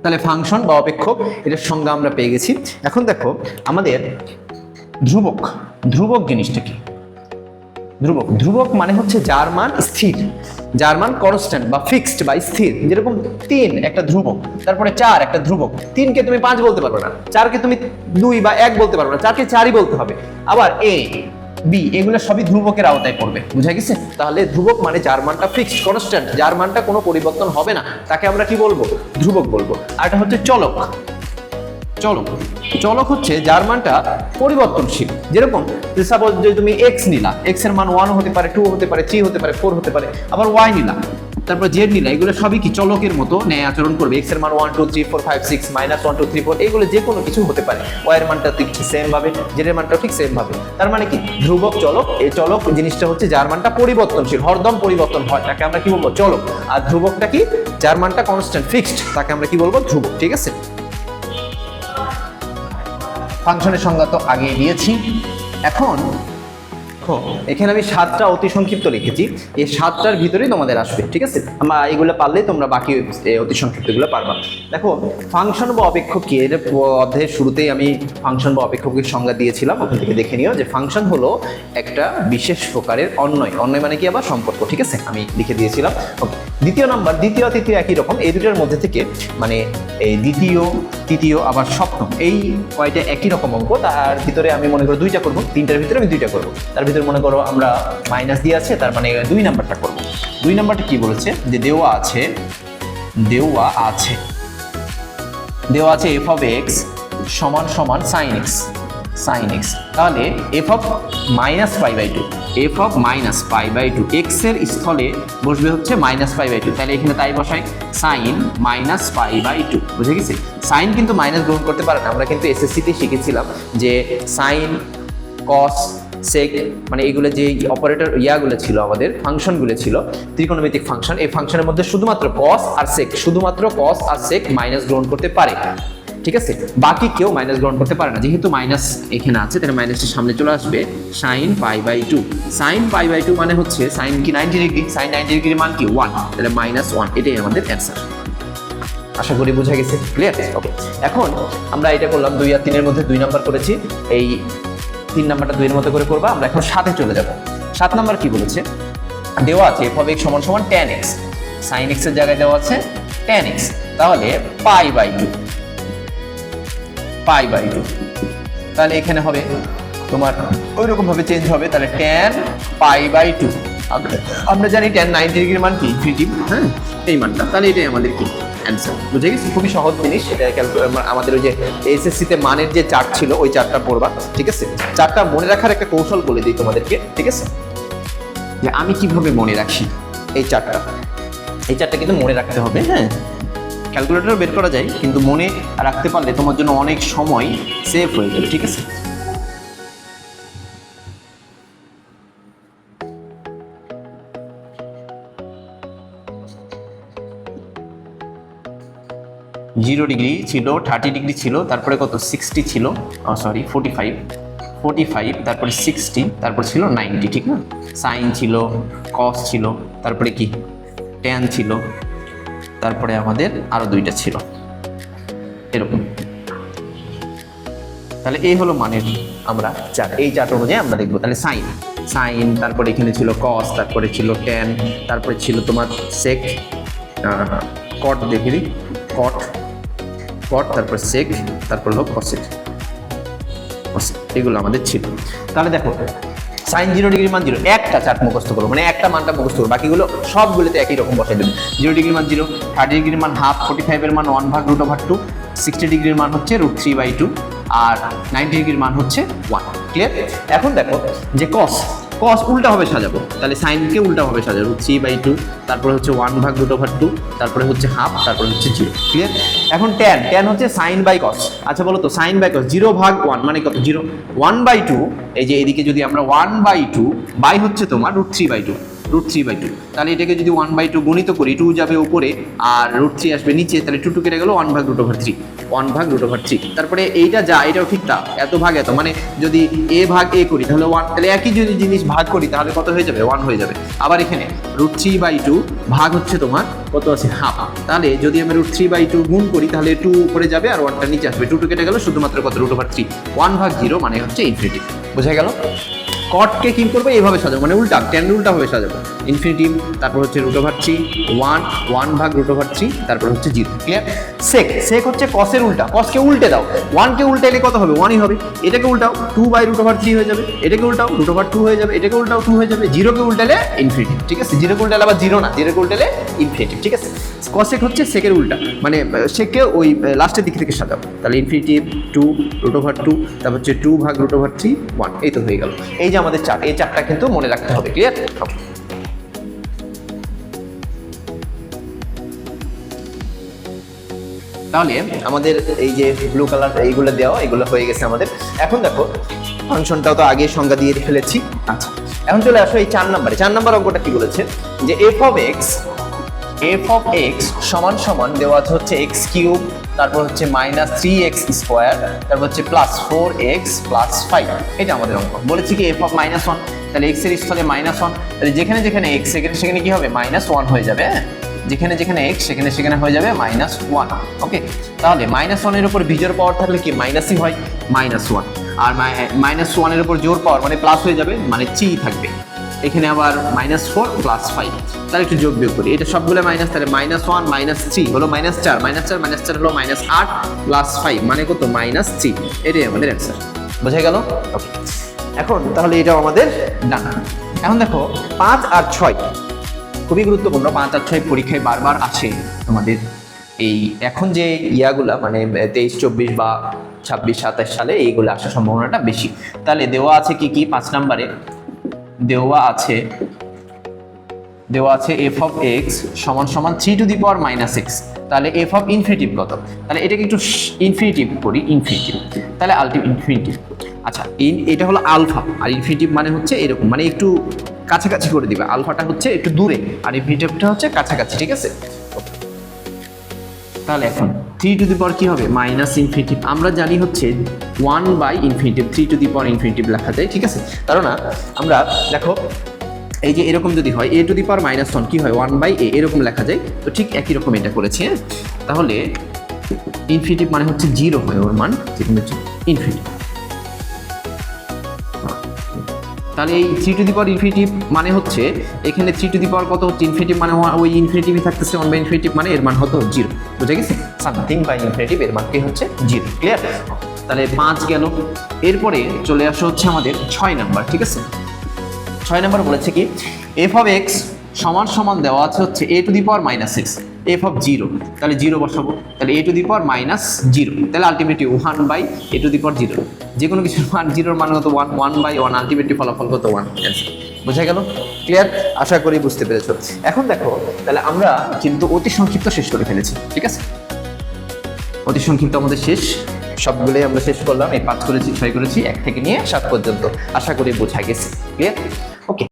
তাহলে ফাংশন বা অপেক্ষক এটার সংজ্ঞা আমরা পেয়ে গেছি। এখন দেখো আমাদের ধ্রুবক, ধ্রুবক জিনিসটা কি? ধ্রুবক, ধ্রুবক মানে হচ্ছে যার মান স্থির, যার মান কনস্ট্যান্ট বা ফিক্সড বা স্থির। যেরকম 3 একটা ধ্রুবক, তারপরে 4 একটা ধ্রুবক। 3 কে তুমি 5 বলতে পারবে না, 4 কে তুমি 2 বা 1 বলতে পারবে না, 4 কে 4ই বলতে হবে। আবার এ বি এগুলো সবই ধ্রুবকের আওতায় পড়বে, বুঝা গেছে? তাহলে ধ্রুবক মানে যার মানটা ফিক্সড কনস্ট্যান্ট, যার মানটা কোনো পরিবর্তন হবে না, তাকে আমরা কি বলবো? ধ্রুবক বলবো। আর এটা হচ্ছে চলক। চলক, চলক হচ্ছে যার মানটা পরিবর্তনশীল। যেরকম সাপোজ যে তুমি এক্স নিলা, এক্স এর মান 1 হতে পারে, 2 হতে পারে, 3 হতে পারে, 4 হতে পারে। আবার ওয়াই নিলা, তারপর জেড নিলা, এগুলো সবই কি চলকের মতো ন্যায় আচরণ করবে। এক্স এর মান 1 2 3 4 5 6 -1 2 3 4 এগুলো যে কোনো কিছু হতে পারে। ওয়াই এর মানটা ঠিক সেম ভাবে, জেড এর মানটা ঠিক সেম ভাবে। তার মানে কি ধ্রুবক চলক। এই চলক জিনিসটা হচ্ছে যার মানটা পরিবর্তনশীল, হরদম পরিবর্তন হয়, তাকে আমরা কি বলবো? চলক। আর ধ্রুবকটা কি? যার মানটা কনস্ট্যান্ট ফিক্সড, তাকে আমরা কি বলবো? ধ্রুবক। ঠিক আছে? ফাংশনের সংজ্ঞা তো আগে দিয়েছি। এখন এখানে আমি 7টা অতি সংক্ষিপ্ত লিখেছি, এই 7টার ভিতরেই তোমাদের আসবে। ঠিক আছে? আমরা এগুলো পারলেই তোমরা বাকি অতি সংক্ষিপ্তগুলো পারবা। দেখো ফাংশন বা অপেক্ষক কি, এর অধ্যায়ের শুরুতেই আমি ফাংশন বা অপেক্ষকের সংজ্ঞা দিয়েছিলাম, ওখান থেকে দেখে নিও যে ফাংশন হলো একটা বিশেষ প্রকারের অন্বয়। অন্বয় মানে কি? আবার সম্পর্ক। ঠিক আছে? আমি লিখে দিয়েছিলাম। ওকে, দ্বিতীয় নাম্বার, দ্বিতীয় তৃতীয় একই রকম। এই দুটোর মধ্যে থেকে মানে এই দ্বিতীয় তৃতীয় আবার সপ্তম, এই কয়টা একই রকম অঙ্ক। তার ভিতরে আমি মনে করো 2টা করবো, 3টার ভিতরে আমি 2টা করবো। তার ভিতরে মনে করো আমরা মাইনাস দিয়ে আছে, তার মানে 2 নাম্বারটা করবো। 2 নাম্বারটা কি বলেছে? যে দেওয়া আছে f of x সমান সমান sin x, sin x। তাহলে f of -π/2, f of -π/2 x এর স্থলে বসবে হচ্ছে -π/2। তাহলে এখানে তাই বসাই, sin -π/2। বুঝে গেছে? sin কিন্তু মাইনাস গ্রহণ করতে পারে না। আমরা কিন্তু এসএসসি তে শিখেছিলাম যে sin, cos, sec মানে এগুলো যে অপারেটর ইয়াগুলো ছিল, আমাদের ফাংশনগুলো ছিল ত্রিকোণমিতিক ফাংশন। এই ফাংশনের মধ্যে শুধুমাত্র cos আর sec, শুধুমাত্র cos আর sec মাইনাস গ্রহণ করতে পারে। ঠিক আছে? বাকি কেউ মাইনাস গ্রহণ করতে পারে না। যেহেতু মাইনাস এখানে আছে, তাহলে মাইনাসের সামনে চলে আসবে sin π/2। sin π/2 মানে হচ্ছে sin কি 90 ডিগ্রি, sin 90 ডিগ্রির মান কি 1, তাহলে -1। এটাই আমাদের অ্যান্সার। আশা করি বোঝা গেছে, ক্লিয়ার? ওকে, এখন আমরা এটা করলাম 2 আর 3 এর মধ্যে 2 নাম্বার করেছি। এই 3 নাম্বারটা 2 এর মধ্যে করে করবা। আমরা এখন 7-এ চলে যাব। 7 নাম্বার কি বলেছে? দেওয়া আছে f of x সমান সমান tan x, sin x এর জায়গায় দেওয়া আছে tan x। তাহলে π/2, তাহলে এখানে হবে তোমার ওইরকম ভাবে চেঞ্জ হবে। তাহলে tan π/2, আমরা জানি tan 90 ডিগ্রির মান কি ইনফিনিটি, হ্যাঁ এই মানটা। তাহলে এটাই আমাদের কি অ্যান্সার। বুঝে গেছি? খুবই সহজ জিনিস। এটা আমাদের ওই যে এসএসসি তে মানের যে চার্ট ছিল, ওই চার্টটা পড়বা। ঠিক আছে? চার্টটা মনে রাখার একটা কৌশল বলে দিই তোমাদেরকে। ঠিক আছে? যে আমি কিভাবে মনে রাখি এই চার্টটা কিন্তু মনে রাখতে হবে। হ্যাঁ, ক্যালকুলেটরও বের করা যায়, কিন্তু মনে রাখতে পারলে তোমার জন্য অনেক সময় সেভ হয়ে যাবে। ঠিক আছে? জিরো ডিগ্রি ছিল, 30 ডিগ্রি ছিল, তারপরে কত 60 ছিল, সরি 45, তারপরে 60, তারপর ছিল 90। ঠিক না? সাইন ছিল, কস ছিল, তারপরে কি ট্যান ছিল, তারপরে আমাদের আরো 2টা ছিল এরকম। তাহলে এই হলো মানের আমরা চার্ট। এই চার্ট অনুযায়ী আমরা দেখবো। তাহলে সাইন, তারপরে এখানে ছিল কস, তারপরে ছিল ট্যান, তারপরে ছিল তোমার সেক, কট দেখি কট, তারপর সেক, তারপর হলো কসেক, এগুলো আমাদের ছিল। তাহলে দেখো sin 0 ডিগ্রির মান 0, একটা চার্ট মুখস্থ করো, মানে একটা মানটা মুখস্থ করো, বাকিগুলো সবগুলোতে একই রকম বসাই দেবে। 0 ডিগ্রির মান 0, 30 ডিগ্রির মান হাফ, 45 এর মান 1/√2, 60 ডিগ্রির মান হচ্ছে √3/2, আর 90 ডিগ্রির মান হচ্ছে 1। ক্লিয়ার? এখন দেখো যে cos উল্টা ভাবে সাজাবো। তাহলে সাইনকে উল্টা ভাবে সাজাবো, √3/2, তারপরে হচ্ছে 1/√2, তারপরে হচ্ছে হাফ, তারপরে হচ্ছে 0। ক্লিয়ার? এখন ট্যান হচ্ছে সাইন বাই কস। আচ্ছা বলো তো সাইন বাই কস 0/1 মানে কত? 0। 1/2, এই যে এদিকে যদি আমরা 1/2 বাই হচ্ছে তোমার √3/2, √3/2। তাহলে এটাকে যদি 1/2 গুণিত করি, 2 যাবে উপরে আর √3 আসবে নিচে, তাহলে 2 কেটে গেল, 1/√3, 1/√3। তারপরে এইটা যা, এটাও ঠিক তা, এত ভাগ এত, মানে যদি a ভাগ a করি তাহলে 1, তাহলে একই যদি জিনিস ভাগ করি তাহলে কত হয়ে যাবে, 1 হয়ে যাবে। আবার এখানে √3/2 ভাগ হচ্ছে তোমার কত আছে, হাফ। তাহলে যদি আমি √3/2 গুণ করি তাহলে 2 উপরে যাবে আর 1টা নিচে আসবে, 2 কেটে গেল, শুধুমাত্র কত, √3, 1/0 মানে হচ্ছে ইনফিনিটি। বোঝা গেল? কটকে কি করবো, এইভাবে সাজাবো, মানে উল্টা, টেন উল্টা ভাবে সাজাবো, ইনফিনিটিভ, তারপর হচ্ছে √3, 1/√3, তারপর হচ্ছে 0। ক্লিয়ার? সেক হচ্ছে কসের উল্টা, কসকে উল্টে দাও, 1কে উল্টাইলে কত হবে, 1ই হবে। এটাকে উল্টাও, 2/√3 হয়ে যাবে, এটাকে উল্টাও, √2 হয়ে যাবে, এটাকে উল্টাও, 2 হয়ে যাবে, 0কে উল্টালে ইনফিনিটিভ। ঠিক আছে? 0কে উল্টালে আবার 0 না, 0কে উল্টালে ইনফিনিটিভ। ঠিক আছে? কসেক হচ্ছে সেকের উল্টা, মানে সেককে ওই লাস্টের দিক থেকে সাজাও, তাহলে ইনফিনিটিভ 2, √2, তারপর হচ্ছে 2/√3, 1, এই তো হয়ে গেল। এই যে আমাদের চার্ট, এই চার্টটা কিন্তু মনে রাখতে হবে। ক্লিয়ার? তাহলে আমাদের এই যে ব্লু কালার এইগুলো দেওয়া, এগুলো হয়ে গেছে আমাদের। এখন দেখো ফাংশনটাও তো আগে সংজ্ঞা দিয়ে ফেলেছি। আচ্ছা, এখন চলে আসো এই 4 নাম্বার অঙ্কটা কি বলেছে, যে f of x সমান সমান দেওয়া হচ্ছে x3, তারপর হচ্ছে -3x², তারপর হচ্ছে +4x + 5। এটা আমাদের অঙ্ক। বলেছি কি f of -1, তাহলে x এর স্থলে -1, তাহলে যেখানে যেখানে x সেখানে কি হবে, -1 হয়ে যাবে। হ্যাঁ, যেখানে যেখানে x সেখানে হয়ে যাবে -1। ওকে, তাহলে -1 এর উপর বিজোড় পাওয়ার থাকলে কি মাইনাসই হয়, -1, আর -1 এর উপর জোর পাওয়ার মানে প্লাস হয়ে যাবে, মানে 3 থাকবে। এখানে আবার -4 + 5, তাহলে একটু যোগ বিয়োগ করি, এটা সবগুলো মাইনাস, তাহলে -1 -3 হলো -4, -4 হলো -8 + 5 মানে কত, -3। এটাই আমাদের অ্যান্সার। বোঝা গেল? ওকে, এখন তাহলে এটাও আমাদের ডান। এখন দেখো 5 আর 6 খুবই গুরুত্বপূর্ণ। 5 আর 6 পরীক্ষায় বারবার আসে তোমাদের। এই এখন যে ইয়াগুলা মানে 23, 24 বা 26, 27 সালে এইগুলো আসার সম্ভাবনাটা বেশি। তাহলে দেওয়া আছে কি কি, 5 নম্বরে দেওয়া আছে f of x সমান সমান 3⁻⁻x। তাহলে f of ইনফিনিটিভ কত, তাহলে এটাকে একটু ইনফিনিটিভ করি, ইনফিনিটিভ, তাহলে আলটিমেট ইনফিনিটিভ। আচ্ছা, এটা হলো আলফা, আর ইনফিনিটিভ মানে হচ্ছে এরকম, মানে একটু কাছাকাছি করে দিবে, আলফাটা হচ্ছে একটু দূরে আর ইনফিনিটিভটা হচ্ছে কাছাকাছি। ঠিক আছে? তাহলে এখন 3 কি হবে, -ইনফিনিটিভ। আমরা জানি হচ্ছে 1/ইনফিনিটিভ, 3 লেখা যায়। ঠিক আছে? কারণ আমরা দেখো এই যে এরকম যদি হয় a⁻1 কি হয়, 1/a এরকম লেখা যায়। তো ঠিক একই রকম এটা করেছি। হ্যাঁ, তাহলে ইনফিনিটিভ মানে হচ্ছে 0 হয় ওর মান, যেখানে হচ্ছে ইনফিনিটিভ। তাহলে এই 3⁻ইনফিনিটিভ মানে হচ্ছে এখানে 3 কত হচ্ছে, ইনফিনিটিভ মানে ওই ইনফিনিটিভই থাকতেছে, 1/ইনফিনিটিভ মানে এর মান হতো 0। বুঝে গেছে? সামথিং বাই ইনফিনিটিভ এর মান কি হচ্ছে 0। ক্লিয়ার? তাহলে 5 গেল। এরপরে চলে আসা হচ্ছে আমাদের 6 নাম্বার। ঠিক আছে? 6 নাম্বার বলেছে কি, f of x সমান সমান দেওয়া আছে হচ্ছে a⁻−x, f of 0, তাহলে 0 বসাবো, তাহলে a⁻−0, তাহলে আলটিমেটলি 1/a⁻0। যে কোনো কিছুর মান 0-র মান কত, 1/1, আলটিমেটলি ফলাফল কত, 1। অ্যান্সার। বোঝা গেল? ক্লিয়ার? আশা করি বুঝতে পেরেছো। এখন দেখো, তাহলে আমরা কিন্তু অতি সংক্ষিপ্ত শেষ করে ফেলেছি। ঠিক আছে? অতি সংক্ষিপ্ত আমাদের শেষ, সবগুলোই আমরা শেষ করলাম। এই 5 করেছি, 6 করেছি, 1 থেকে নিয়ে 7 পর্যন্ত। আশা করি বোঝা গেছে। ক্লিয়ার? ওকে।